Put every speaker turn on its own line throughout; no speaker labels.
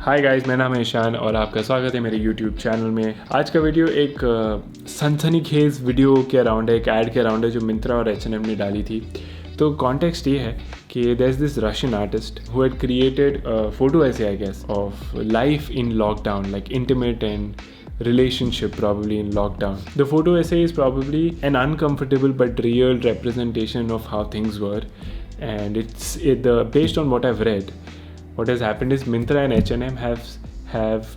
Hi guys, मेरा नाम है ईशान और आपका स्वागत है मेरे यूट्यूब चैनल में। आज का वीडियो एक सनसनीखेज वीडियो के अराउंड है, एक ऐड के अराउंड है जो मिंत्रा और H&M ने डाली थी। तो कॉन्टेक्स्ट ये है कि there is this Russian artist who had created photo ऐसे I guess of life in lockdown, like intimate and relationship probably in lockdown. The photo essay is probably an uncomfortable but real representation of how things were, and based on what I've read, what has happened is Myntra and H&M have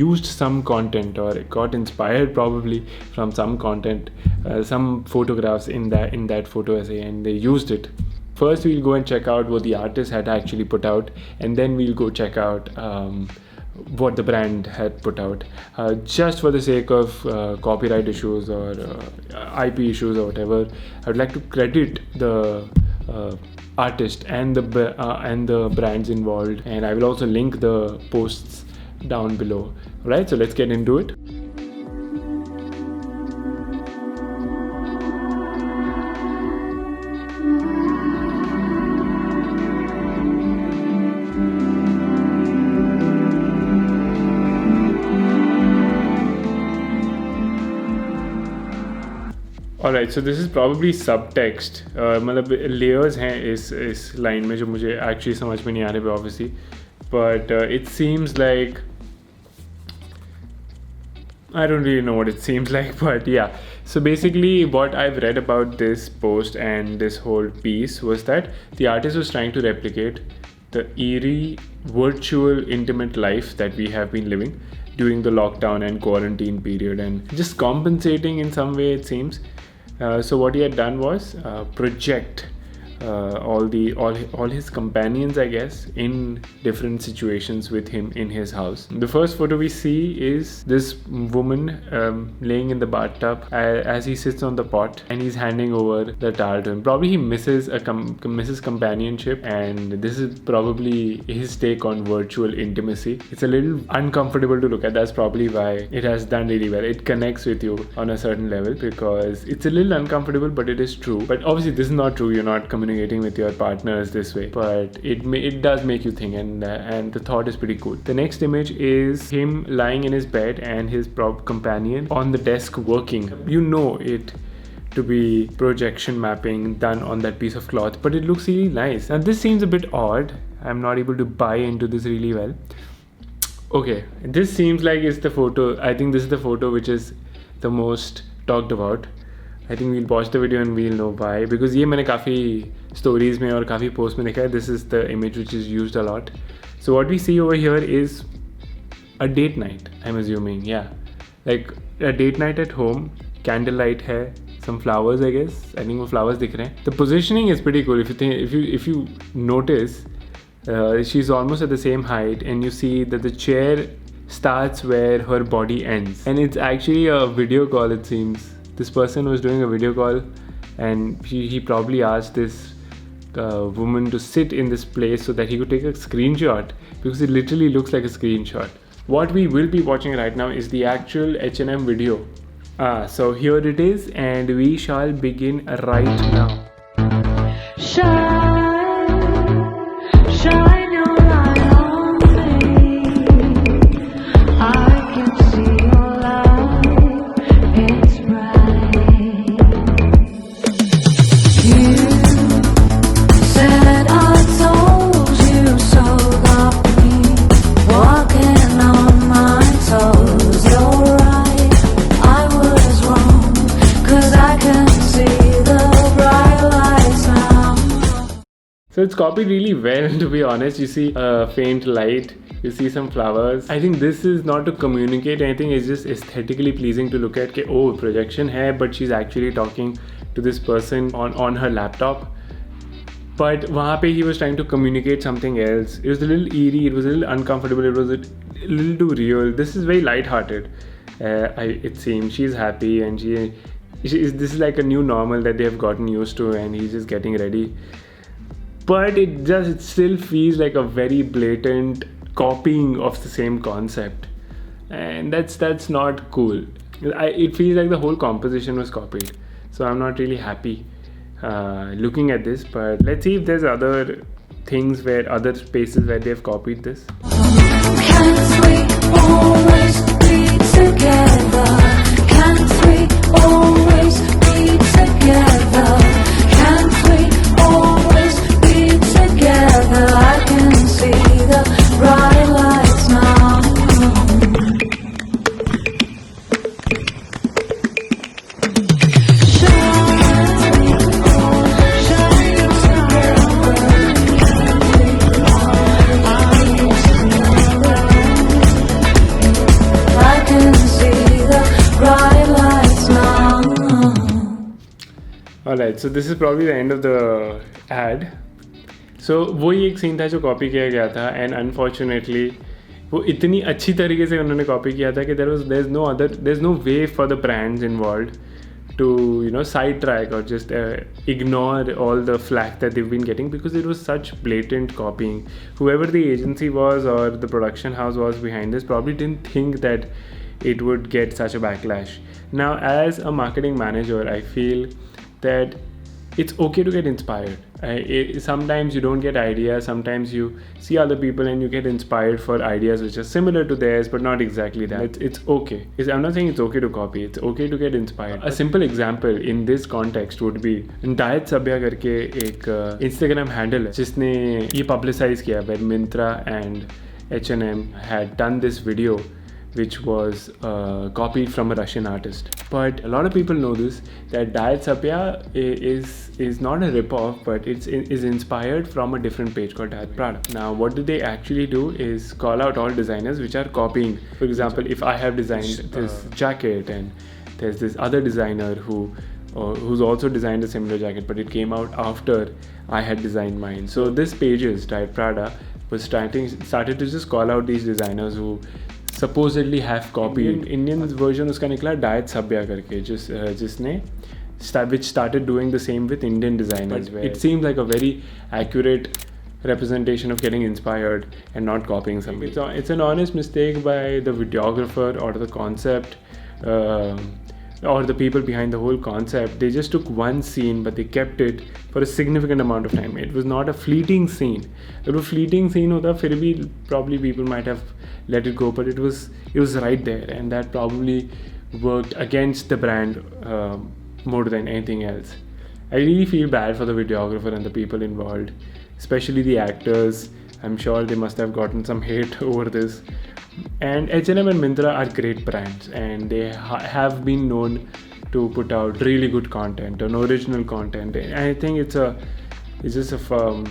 used some content or got inspired probably from some content, some photographs in that photo essay, and they used it. First we'll go and check out what the artist had actually put out, and then we'll go check out what the brand had put out. Just for the sake of copyright issues or IP issues or whatever, I would like to credit the artist and the brands involved, and I will also link the posts down below. Alright, so let's get into it. Alright, so this is probably subtext. मतलब layers हैं इस line में जो मुझे actually समझ में नहीं आ रहे पे obviously, but it seems like I don't really know what it seems like, but yeah. So basically what I've read about this post and this whole piece was that the artist was trying to replicate the eerie virtual intimate life that we have been living during the lockdown and quarantine period, and just compensating in some way, it seems. So what he had done was project all his companions, I guess, in different situations with him in his house. The first photo we see is this woman laying in the bathtub as he sits on the pot, and he's handing over the towel to him. Probably he misses companionship, and this is probably his take on virtual intimacy. It's a little uncomfortable to look at. That's probably why it has done really well. It connects with you on a certain level because it's a little uncomfortable, but it is true. But obviously this is not true. You're not communicating with your partners this way, but it does make you think, and the thought is pretty cool. The next image is him lying in his bed and his companion on the desk working. You know it to be projection mapping done on that piece of cloth, but it looks really nice. Now this seems a bit odd. I'm not able to buy into this really well. Okay, this seems like it's the photo. I think this is the photo which is the most talked about. I think we'll watch the video and we'll know why, because ये मैंने काफ़ी stories में और काफ़ी posts में देखा है. This is the image which is used a lot. So what we see over here is a date night, I'm assuming. Yeah, like a date night at home, candlelight है, some flowers, I guess. I think वो flowers दिख रहे हैं. The positioning is pretty cool. If you notice, she's almost at the same height, and you see that the chair starts where her body ends, and it's actually a video call, it seems. This person was doing a video call, and he probably asked this woman to sit in this place so that he could take a screenshot, because it literally looks like a screenshot. What we will be watching right now is the actual H&M video. So here it is, and we shall begin right now. Shine your light on me. I can see your light, it's bright. You said I told you so, got me walking on my toes. You're right, I was wrong, 'cause I can see the bright lights now. So it's copied really well, to be honest. You see a faint light, you see some flowers. I think this is not to communicate anything, it's just aesthetically pleasing to look at. Ke, oh, projection hai, but she's actually talking to this person on her laptop. But wahan pe he was trying to communicate something else. It was a little eerie, it was a little uncomfortable, it was a little too real. This is very light-hearted. It seems she's happy, and this is like a new normal that they have gotten used to, and he's just getting ready. But it still feels like a very blatant copying of the same concept, and that's not cool. It feels like the whole composition was copied, so I'm not really happy looking at this. But let's see if there's other things other spaces where they've copied this. Alright, so this is probably the end of the ad. So वही एक scene था जो copy किया गया था, and unfortunately वो इतनी अच्छी तरीके से उन्होंने कॉपी किया था कि there is no way for the brands involved to sidetrack or just ignore all the flack that they've been getting, because it was such blatant copying. Whoever the agency was or the production house was behind this probably didn't think that it would get such a backlash. Now, as a marketing manager, I feel that it's okay to get inspired. Sometimes you don't get ideas, sometimes you see other people and you get inspired for ideas which are similar to theirs but not exactly that. It's okay. I'm not saying it's okay to copy, it's okay to get inspired. A simple example in this context would be Diet Sabya करके एक Instagram handle है जिसने ये publicize किया where Myntra and H&M had done this video which was copied from a Russian artist. But a lot of people know this, that Diet Sapya is not a rip-off, but is inspired from a different page called Diet Prada. Now, what do they actually do is call out all designers which are copying. For example, if I have designed this jacket and there's this other designer who's also designed a similar jacket, but it came out after I had designed mine. So this pages, Diet Prada, was started to just call out these designers who supposedly have copied. Indian version उसका निकला Diet Sabya करके, जिसने which started doing the same with Indian designers. But it seems like a very accurate representation of getting inspired and not copying something. It's an honest mistake by the videographer or the concept or the people behind the whole concept. They just took one scene but they kept it for a significant amount of time. It was not a fleeting scene. If it was a fleeting scene hota, फिर भी probably people might have let it go, but it was right there, and that probably worked against the brand more than anything else. I really feel bad for the videographer and the people involved, especially the actors. I'm sure they must have gotten some hate over this. And H&M and Myntra are great brands, and they have been known to put out really good content and original content. And I think it's just a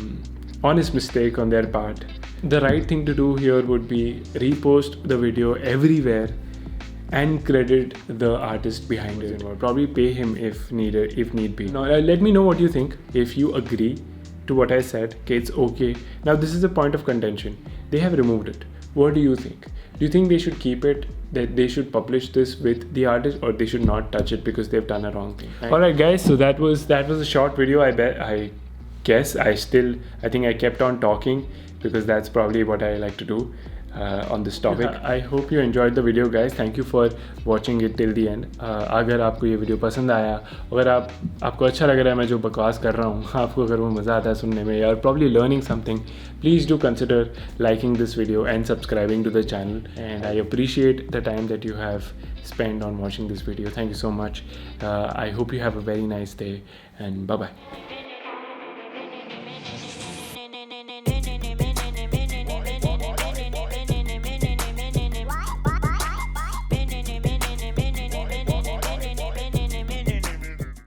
honest mistake on their part. The right thing to do here would be repost the video everywhere and credit the artist behind it. Probably pay him if need be. Now let me know what you think. If you agree to what I said, okay, it's okay. Now this is a point of contention. They have removed it. What do you think? Do you think they should keep it, that they should publish this with the artist, or they should not touch it because they've done a wrong thing? Alright guys, so that was a short video. I think I kept on talking because that's probably what I like to do on this topic. I hope you enjoyed the video guys. Thank you for watching it till the end. अगर आपको ये video पसंद आया, अगर आपको अच्छा लग रहा है मैं जो बकवास कर रहा हूँ, आपको अगर वो मज़ा आता है सुनने में, or probably learning something, please do consider liking this video and subscribing to the channel. And I appreciate the time that you have spent on watching this video. Thank you so much. I hope you have a very nice day, and bye bye.